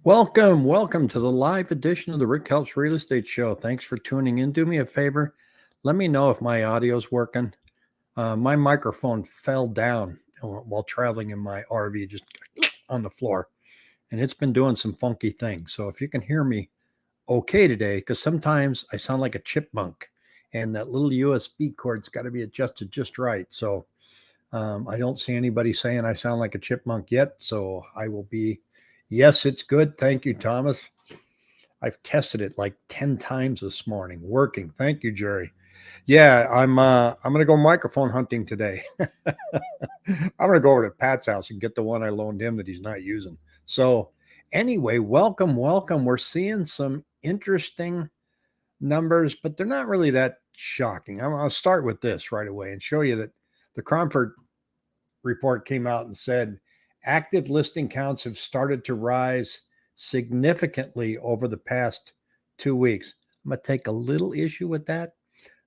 Welcome to the live edition of the Rick Helps Real Estate Show. Thanks for tuning in. Do me a favor, let me know if my audio's working. My microphone fell down while traveling in my RV, just on the floor, and it's been doing some funky things. So if you can hear me okay today, because sometimes I sound like a chipmunk, and that little USB cord's got to be adjusted just right. So I don't see anybody saying I sound like a chipmunk yet, so I will be. Yes, it's good. Thank you, Thomas. I've tested it like 10 times this morning, working. Thank you, Jerry. Yeah, I'm gonna go microphone hunting today. I'm gonna go over to Pat's house and get the one I loaned him that he's not using. So anyway, welcome. We're seeing some interesting numbers, but they're not really that shocking. I'll start with this right away and show you that the Cromford report came out and said active listing counts have started to rise significantly over the past 2 weeks. I'm going to take a little issue with that.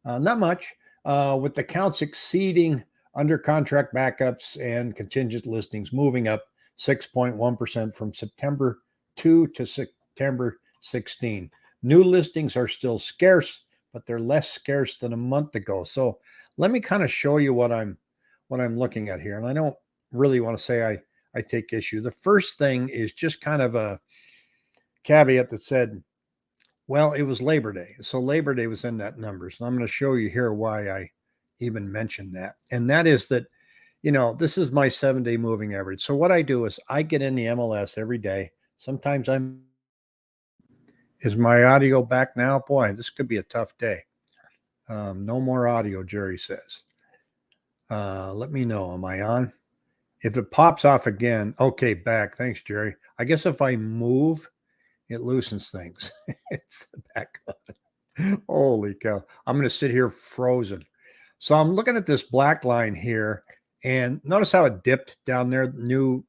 Not much, with the counts exceeding under contract backups and contingent listings moving up 6.1% from September 2 to September 16. New listings are still scarce, but they're less scarce than a month ago. So let me kind of show you what I'm looking at here. And I don't really want to say I take issue. The first thing is just kind of a caveat that said, well, it was Labor Day. So Labor Day was in that number. So I'm going to show you here why I even mentioned that. And that is that, this is my 7-day moving average. So what I do is I get in the MLS every day. Sometimes is my audio back now? Boy, this could be a tough day. No more audio, Jerry says. Let me know. Am I on? If it pops off again, okay, back. Thanks, Jerry. I guess if I move, it loosens things. It's back on. Holy cow. I'm going to sit here frozen. So I'm looking at this black line here, and notice how it dipped down there, new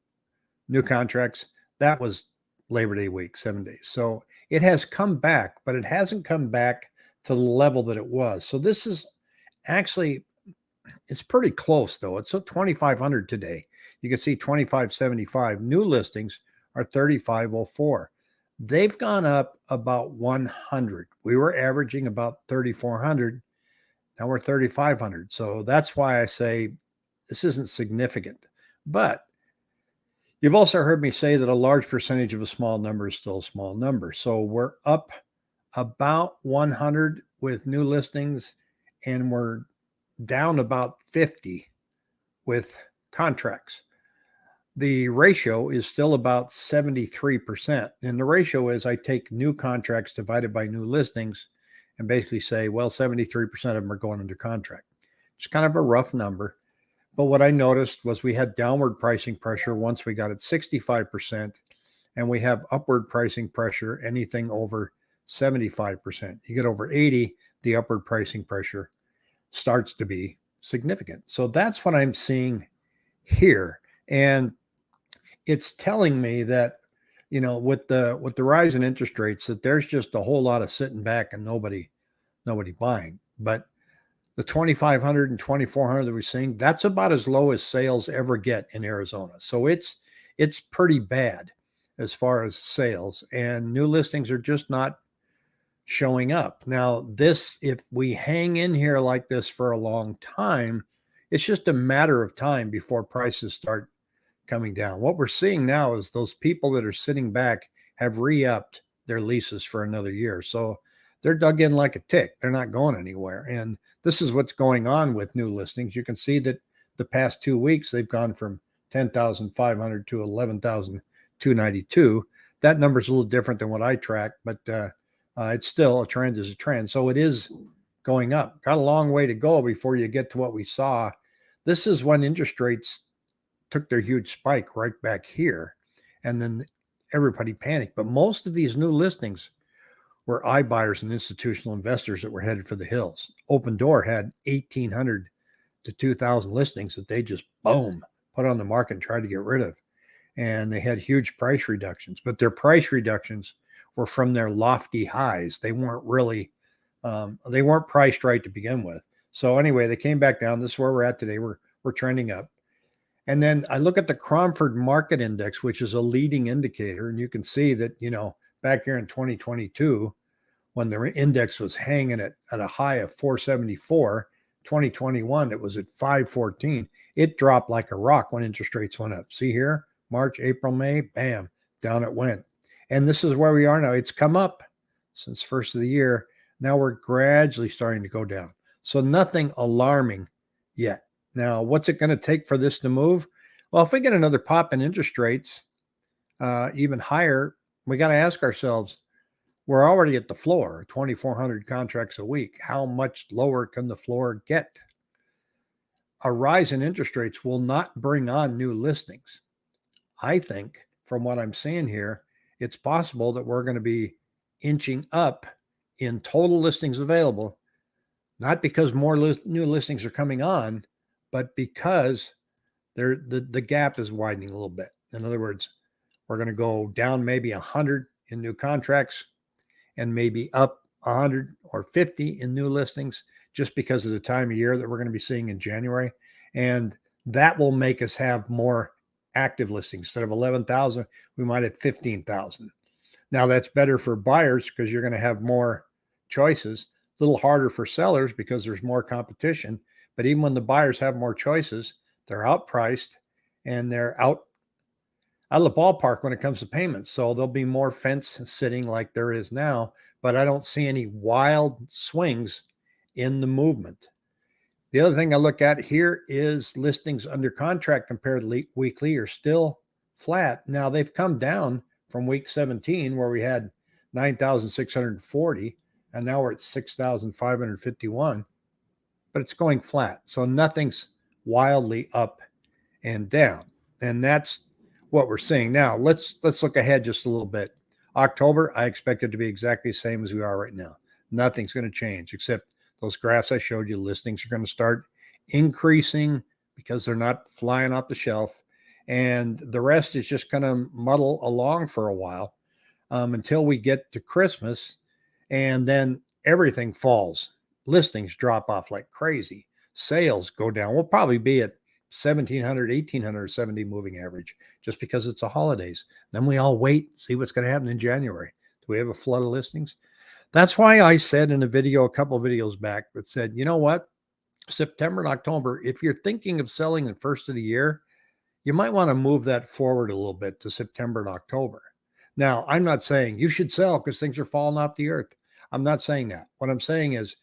contracts. That was Labor Day week, 7 days. So it has come back, but it hasn't come back to the level that it was. So this is actually, it's pretty close though. It's 2,500 today. You can see 2,575. New listings are 3,504. They've gone up about 100. We were averaging about 3,400. Now we're 3,500. So that's why I say this isn't significant. But you've also heard me say that a large percentage of a small number is still a small number. So we're up about 100 with new listings, and we're down about 50 with contracts. The ratio is still about 73%. And the ratio is I take new contracts divided by new listings and basically say, well, 73% of them are going under contract. It's kind of a rough number. But what I noticed was we had downward pricing pressure once we got at 65%, and we have upward pricing pressure anything over 75%. You get over 80, the upward pricing pressure starts to be significant. So that's what I'm seeing here. And it's telling me that, with the rise in interest rates, that there's just a whole lot of sitting back and nobody buying. But the 2,500 and 2,400 that we're seeing, that's about as low as sales ever get in Arizona. So it's pretty bad as far as sales, and new listings are just not showing up. Now, if we hang in here like this for a long time, it's just a matter of time before prices start coming down. What we're seeing now is those people that are sitting back have re-upped their leases for another year. So they're dug in like a tick. They're not going anywhere. And this is what's going on with new listings. You can see that the past 2 weeks, they've gone from 10,500 to 11,292. That number's a little different than what I track, but it's still a trend is a trend. So it is going up. Got a long way to go before you get to what we saw. This is when interest rates took their huge spike right back here, and then everybody panicked. But most of these new listings were iBuyers and institutional investors that were headed for the hills. Open Door had 1,800 to 2,000 listings that they just boom put on the market and tried to get rid of, and they had huge price reductions. But their price reductions were from their lofty highs. They weren't really they weren't priced right to begin with. So anyway, they came back down. This is where we're at today. We're trending up. And then I look at the Cromford Market Index, which is a leading indicator. And you can see that, back here in 2022, when the index was hanging at a high of 474, 2021, it was at 514. It dropped like a rock when interest rates went up. See here, March, April, May, bam, down it went. And this is where we are now. It's come up since first of the year. Now we're gradually starting to go down. So nothing alarming yet. Now, what's it going to take for this to move? Well, if we get another pop in interest rates, even higher, we got to ask ourselves, we're already at the floor, 2,400 contracts a week. How much lower can the floor get? A rise in interest rates will not bring on new listings. I think, from what I'm seeing here, it's possible that we're going to be inching up in total listings available, not because more new listings are coming on, but because the gap is widening a little bit. In other words, we're going to go down maybe 100 in new contracts and maybe up 100 or 50 in new listings just because of the time of year that we're going to be seeing in January. And that will make us have more active listings. Instead of 11,000, we might have 15,000. Now that's better for buyers because you're going to have more choices. A little harder for sellers because there's more competition. But even when the buyers have more choices, they're outpriced and they're out of the ballpark when it comes to payments. So there'll be more fence sitting like there is now, but I don't see any wild swings in the movement. The other thing I look at here is listings under contract compared to weekly are still flat. Now they've come down from week 17 where we had 9,640 and now we're at 6,551, but it's going flat. So nothing's wildly up and down. And that's what we're seeing. Now let's look ahead just a little bit. October, I expect it to be exactly the same as we are right now. Nothing's going to change except those graphs I showed you. Listings are going to start increasing because they're not flying off the shelf. And the rest is just going to muddle along for a while until we get to Christmas. And then everything falls. Listings drop off like crazy. Sales go down. We'll probably be at 1,700, 1,870 moving average just because it's the holidays. Then we all wait, see what's going to happen in January. Do we have a flood of listings? That's why I said in a video, a couple of videos back, that said, you know what? September and October, if you're thinking of selling the first of the year, you might want to move that forward a little bit to September and October. Now, I'm not saying you should sell because things are falling off the earth. I'm not saying that. What I'm saying is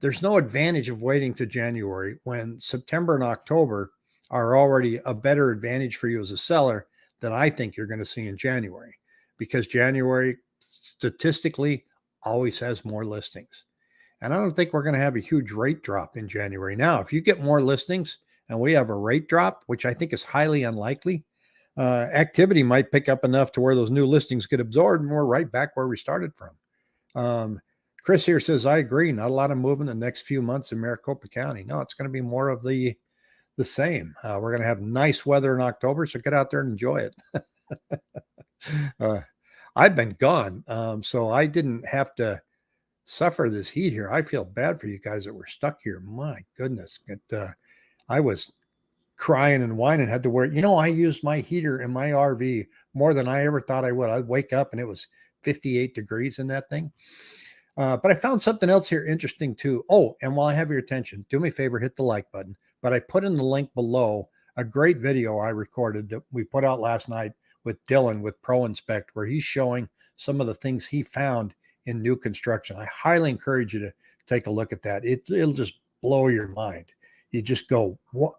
there's no advantage of waiting to January when September and October are already a better advantage for you as a seller than I think you're going to see in January, because January statistically always has more listings. And I don't think we're going to have a huge rate drop in January. Now, if you get more listings and we have a rate drop, which I think is highly unlikely, activity might pick up enough to where those new listings get absorbed and we're right back where we started from. Chris here says, I agree. Not a lot of movement in the next few months in Maricopa County. No, it's going to be more of the same. We're going to have nice weather in October, so get out there and enjoy it. I've been gone, so I didn't have to suffer this heat here. I feel bad for you guys that were stuck here. My goodness. I was crying and whining, had to wear, I used my heater in my RV more than I ever thought I would. I'd wake up and it was 58 degrees in that thing. But I found something else here interesting too. Oh, and while I have your attention, do me a favor, hit the like button. But I put in the link below a great video I recorded that we put out last night with Dylan with Pro Inspect, where he's showing some of the things he found in new construction. I highly encourage you to take a look at that. It'll just blow your mind. You just go, what?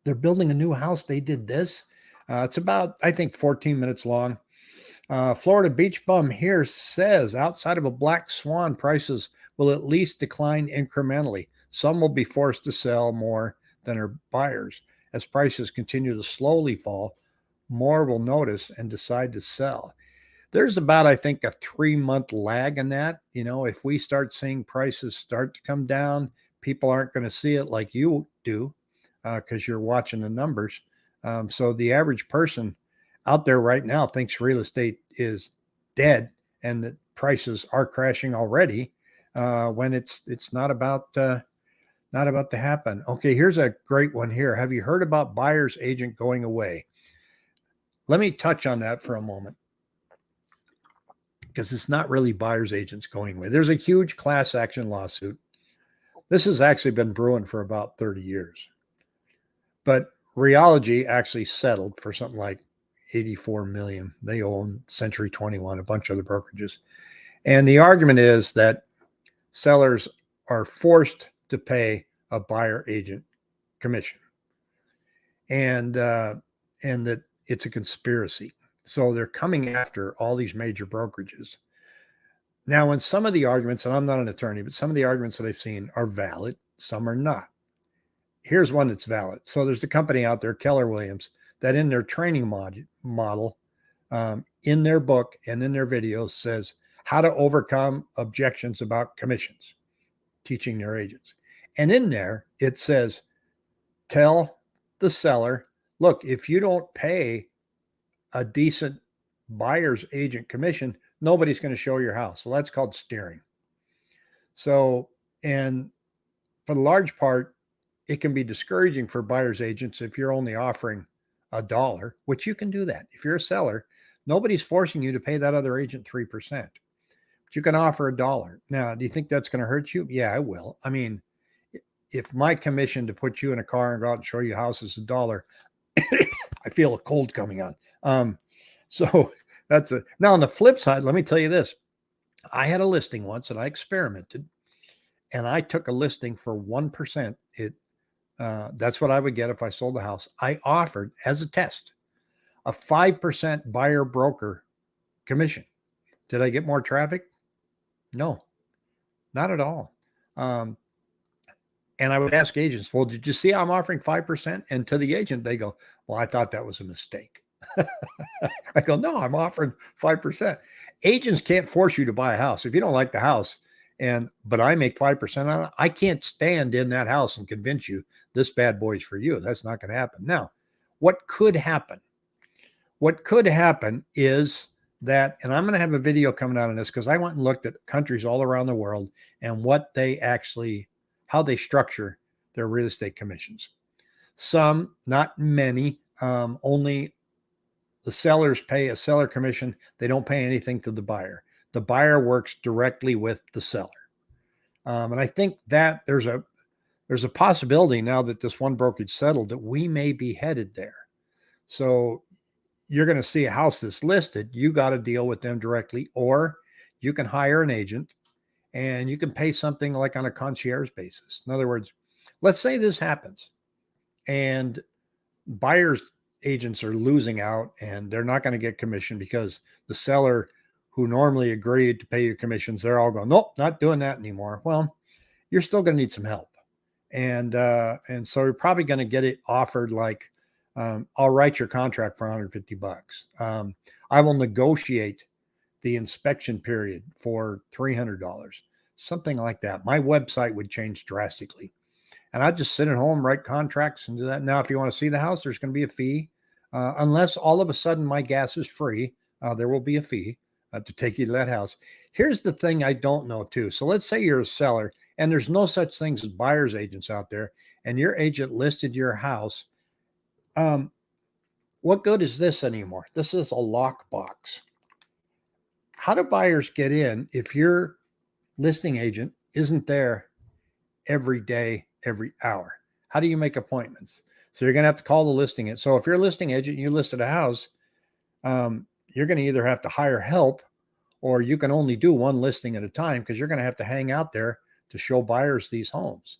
They're building a new house. They did this. It's about, I think, 14 minutes long. Florida Beach Bum here says, outside of a black swan, prices will at least decline incrementally. Some will be forced to sell more than are buyers. As prices continue to slowly fall, more will notice and decide to sell. There's about, I think, a 3-month lag in that. If we start seeing prices start to come down, people aren't going to see it like you do because you're watching the numbers. So the average person out there right now thinks real estate is dead and that prices are crashing already when it's not about Not about to happen. Okay, here's a great one here. Have you heard about buyer's agent going away? Let me touch on that for a moment because it's not really buyer's agents going away. There's a huge class action lawsuit. This has actually been brewing for about 30 years. But Realogy actually settled for something like 84 million. They own Century 21, a bunch of other brokerages. And the argument is that sellers are forced to pay a buyer agent commission, and that it's a conspiracy. So they're coming after all these major brokerages. Now, in some of the arguments, and I'm not an attorney, but some of the arguments that I've seen are valid, some are not. Here's one that's valid. So there's a company out there, Keller Williams, that in their training model, in their book and in their videos says how to overcome objections about commissions, teaching their agents. And in there, it says, tell the seller, look, if you don't pay a decent buyer's agent commission, nobody's going to show your house. Well, that's called steering. So, and for the large part, it can be discouraging for buyer's agents if you're only offering $1, which you can do that. If you're a seller, nobody's forcing you to pay that other agent 3%. But you can offer $1. Now, do you think that's going to hurt you? Yeah, it will. I mean, if my commission to put you in a car and go out and show you houses $1, I feel a cold coming on. So that's a, now on the flip side, let me tell you this. I had a listing once and I experimented and I took a listing for 1%. That's what I would get if I sold the house. I offered as a test a 5% buyer broker commission. Did I get more traffic? No, not at all. And I would ask agents, well, did you see I'm offering 5%? And to the agent, they go, well, I thought that was a mistake. I go, no, I'm offering 5%. Agents can't force you to buy a house. If you don't like the house, but I make 5% on it, I can't stand in that house and convince you this bad boy's for you. That's not going to happen. Now, what could happen? What could happen is that, and I'm going to have a video coming out on this because I went and looked at countries all around the world and what they actually, how they structure their real estate commissions. Some, not many, only the sellers pay a seller commission. They don't pay anything to the buyer. The buyer works directly with the seller. And I think that there's a possibility now that this one brokerage settled that we may be headed there. So you're going to see a house that's listed. You got to deal with them directly, or you can hire an agent and you can pay something like on a concierge basis. In other words, let's say this happens and buyers agents are losing out and they're not going to get commission because the seller who normally agreed to pay you commissions, they're all going, nope, not doing that anymore. Well, you're still going to need some help. And so you're probably going to get it offered like, I'll write your contract for $150. I will negotiate the inspection period for $300, something like that. My website would change drastically. And I'd just sit at home, write contracts and do that. Now, if you want to see the house, there's going to be a fee. Unless all of a sudden my gas is free, there will be a fee to take you to that house. Here's the thing I don't know too. So let's say you're a seller and there's no such things as buyer's agents out there and your agent listed your house. What good is this anymore? This is a lockbox. How do buyers get in if your listing agent isn't there every day, every hour? How do you make appointments? So you're going to have to call the listing agent. So if you're a listing agent and you listed a house, you're going to either have to hire help or you can only do one listing at a time because you're going to have to hang out there to show buyers these homes.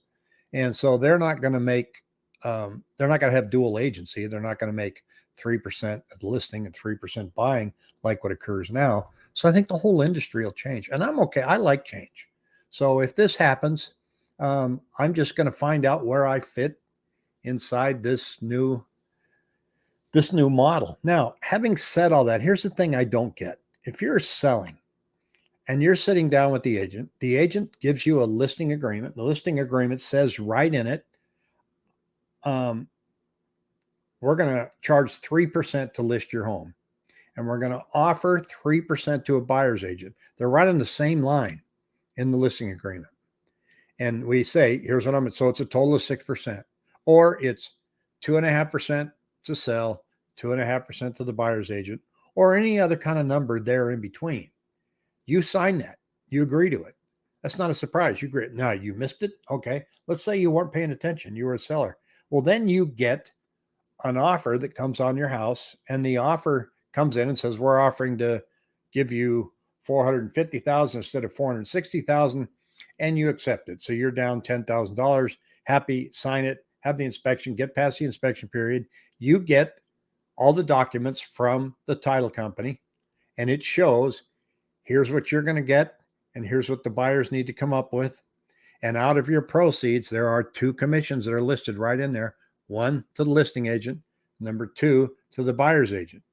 And so they're not going to make, they're not going to have dual agency. They're not going to make 3% of the listing and 3% buying like what occurs now. So I think the whole industry will change and I'm okay. I like change. So if this happens, I'm just going to find out where I fit inside this new model. Now, having said all that, here's the thing I don't get. If you're selling and you're sitting down with the agent gives you a listing agreement. The listing agreement says right in it, we're going to charge 3% to list your home. And we're going to offer 3% to a buyer's agent. They're right on the same line in the listing agreement. And we say, here's what so it's a total of 6%, or it's 2.5% to sell, 2.5% to the buyer's agent, or any other kind of number there in between. You sign that, you agree to it. That's not a surprise. You agree. Now you missed it. Okay. Let's say you weren't paying attention. You were a seller. Well, then you get an offer that comes on your house, and the offer comes in and says, we're offering to give you 450,000 instead of 460,000, and you accept it. So you're down $10,000. Happy, sign it, have the inspection, get past the inspection period. You get all the documents from the title company, and it shows here's what you're going to get, and here's what the buyers need to come up with. And out of your proceeds, there are 2 commissions that are listed right in there. One to the listing agent, number 2 to the buyer's agent.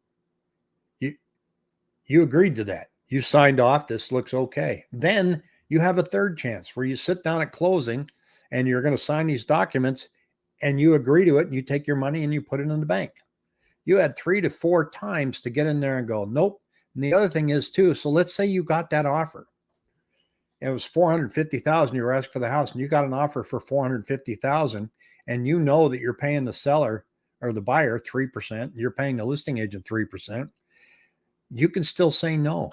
You agreed to that. You signed off. This looks okay. Then you have a third chance where you sit down at closing and you're going to sign these documents, and you agree to it, and you take your money and you put it in the bank. You had 3 to 4 times to get in there and go, nope. And the other thing is too, so let's say you got that offer. It was 450,000. You were asked for the house, and you got an offer for 450,000, and you know that you're paying the seller or the buyer 3%. You're paying the listing agent 3%. You can still say no.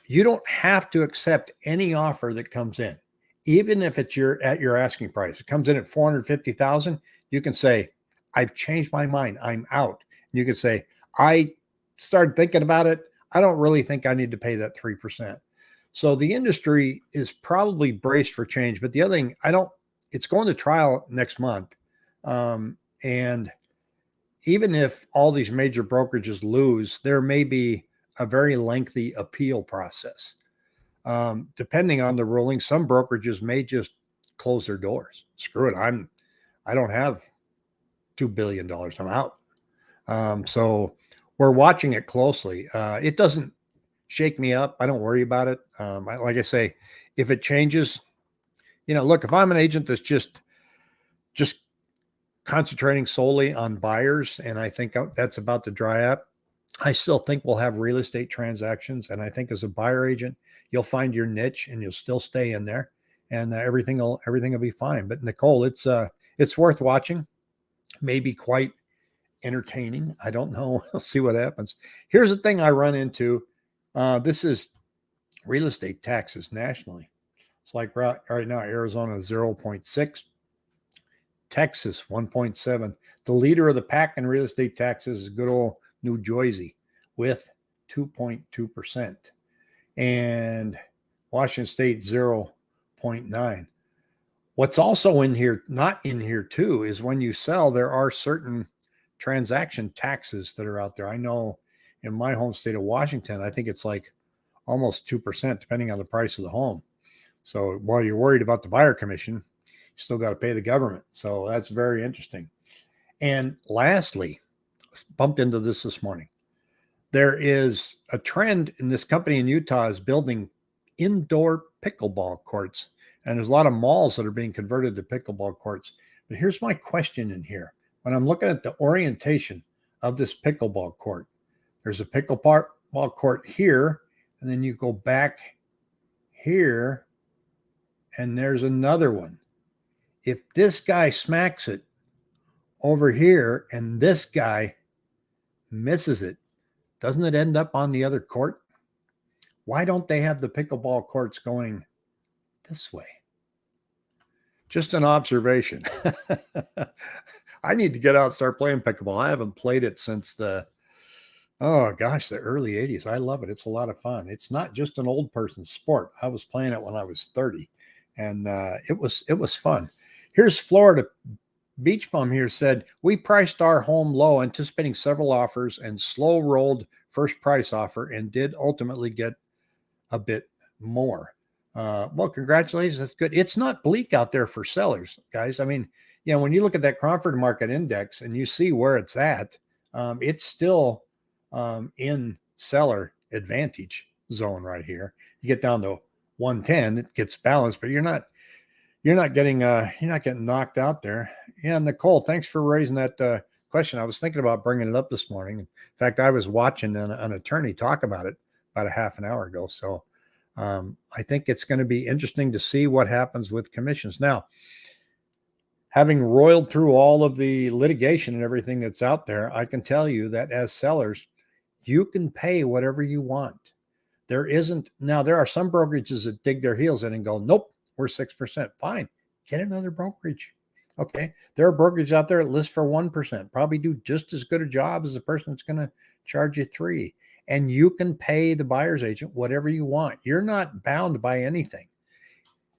You don't have to accept any offer that comes in, even if it's at your asking price. It comes in at 450,000. You can say, I've changed my mind. I'm out. And you can say, I started thinking about it. I don't really think I need to pay that 3%. So the industry is probably braced for change. But the other thing, it's going to trial next month. And even if all these major brokerages lose, there may be a very lengthy appeal process. Depending on the ruling, some brokerages may just close their doors. Screw it. I don't have $2 billion. I'm out. So we're watching it closely. It doesn't shake me up. I don't worry about it. Like I say, if it changes, look, if I'm an agent that's just concentrating solely on buyers, and I think that's about to dry up, I still think we'll have real estate transactions. And I think as a buyer agent, you'll find your niche and you'll still stay in there, and everything will be fine. But Nicole, it's worth watching, maybe quite entertaining. I don't know. We'll see what happens. Here's the thing I run into. This is real estate taxes nationally. It's like right now, Arizona 0.6, Texas 1.7. The leader of the pack in real estate taxes is good old New Jersey with 2.2%, and Washington State 0.9. What's also in here, not in here too, is when you sell, there are certain transaction taxes that are out there. I know in my home state of Washington, I think it's like almost 2%, depending on the price of the home. So while you're worried about the buyer commission, you still got to pay the government. So that's very interesting. And lastly, bumped into this morning. There is a trend in this company in Utah is building indoor pickleball courts. And there's a lot of malls that are being converted to pickleball courts. But here's my question in here. When I'm looking at the orientation of this pickleball court, there's a pickleball court here, and then you go back here, and there's another one. If this guy smacks it over here and this guy misses it, doesn't it end up on the other court? Why don't they have the pickleball courts going this way? Just an observation. I need to get out and start playing pickleball. I haven't played it since the early 80s. I love it. It's a lot of fun. It's not just an old person's sport. I was playing it when I was 30, and it was fun. Here's Florida Beach Bum here said, we priced our home low, anticipating several offers, and slow rolled first price offer and did ultimately get a bit more. Well, congratulations. That's good. It's not bleak out there for sellers, guys. I mean, when you look at that Cromford Market Index and you see where it's at, it's still in seller advantage zone right here. You get down to 110, it gets balanced, but you're not getting knocked out there. Yeah, Nicole, thanks for raising that question. I was thinking about bringing it up this morning. In fact, I was watching an attorney talk about it about a half an hour ago. So I think it's going to be interesting to see what happens with commissions. Now, having roiled through all of the litigation and everything that's out there, I can tell you that as sellers, you can pay whatever you want. There isn't now, there are some brokerages that dig their heels in and go, nope, we're 6%. Fine, get another brokerage. Okay. There are brokerages out there that list for 1%, probably do just as good a job as the person that's going to charge you 3. And you can pay the buyer's agent whatever you want. You're not bound by anything.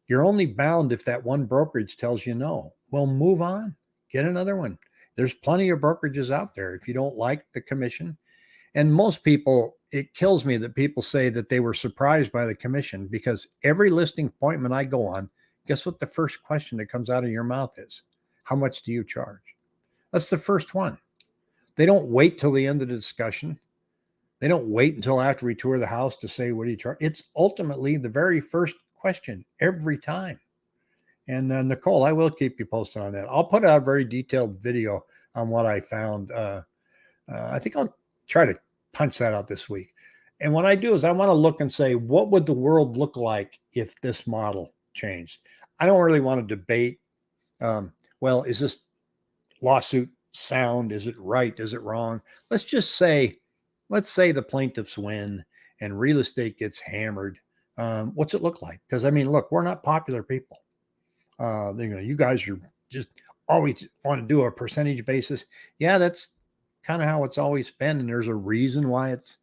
You're only bound if that one brokerage tells you no. Well, move on, get another one. There's plenty of brokerages out there. If you don't like the commission, and most people, it kills me that people say that they were surprised by the commission, because every listing appointment I go on, guess what the first question that comes out of your mouth is? How much do you charge? That's the first one. They don't wait till the end of the discussion. They don't wait until after we tour the house to say, what do you charge? It's ultimately the very first question every time. And Nicole, I will keep you posted on that. I'll put out a very detailed video on what I found. I think I'll try to punch that out this week. And what I do is I want to look and say, what would the world look like if this model changed? I don't really want to debate, well, is this lawsuit sound? Is it right? Is it wrong? Let's say the plaintiffs win and real estate gets hammered. What's it look like? Because I mean, look, we're not popular people. You guys are just always want to do a percentage basis. Yeah, that's kind of how it's always been. And there's a reason why it's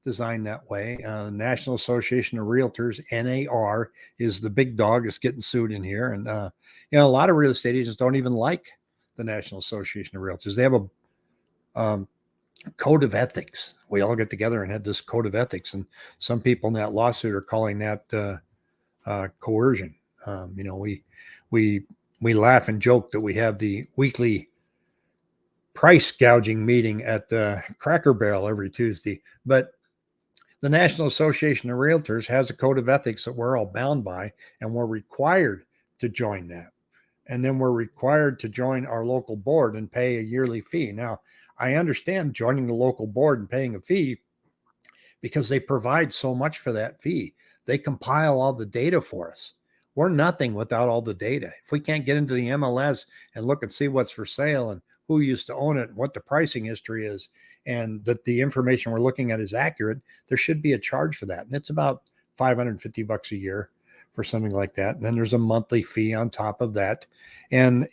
designed that way. National Association of Realtors, NAR, is the big dog that's getting sued in here. And, a lot of real estate agents don't even like the National Association of Realtors. They have a code of ethics. We all get together and had this code of ethics. And some people in that lawsuit are calling that coercion. We laugh and joke that we have the weekly price gouging meeting at the Cracker Barrel every Tuesday, but the National Association of Realtors has a code of ethics that we're all bound by, and we're required to join that. And then we're required to join our local board and pay a yearly fee. Now, I understand joining the local board and paying a fee because they provide so much for that fee. They compile all the data for us. We're nothing without all the data. If we can't get into the MLS and look and see what's for sale and who used to own it and what the pricing history is, and that the information we're looking at is accurate, there should be a charge for that. And it's about $550 a year for something like that. And then there's a monthly fee on top of that. And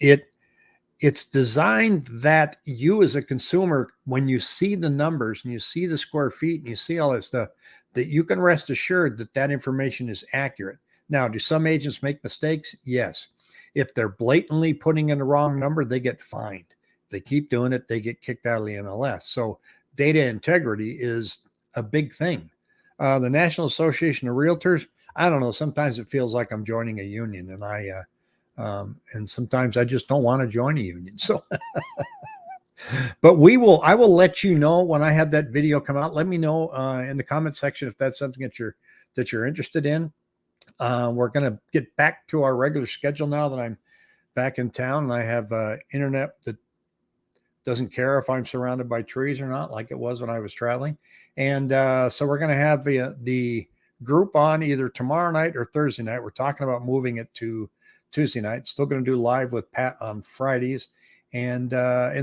it's designed that you as a consumer, when you see the numbers and you see the square feet and you see all that stuff, that you can rest assured that that information is accurate. Now, do some agents make mistakes? Yes. If they're blatantly putting in the wrong number, they get fined. If they keep doing it, they get kicked out of the MLS. So data integrity is a big thing. The National Association of Realtors, I don't know, sometimes it feels like I'm joining a union, and sometimes I just don't want to join a union. So, but I will let you know when I have that video come out. Let me know in the comment section if that's something that you're interested in. We're going to get back to our regular schedule now that I'm back in town, and I have internet that doesn't care if I'm surrounded by trees or not, like it was when I was traveling. And so we're going to have the group on either tomorrow night or Thursday night. We're talking about moving it to Tuesday night. Still going to do live with Pat on Fridays, and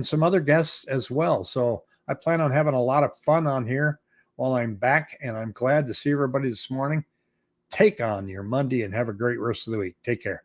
some other guests as well. So I plan on having a lot of fun on here while I'm back, and I'm glad to see everybody this morning. Take on your Monday and have a great rest of the week. Take care.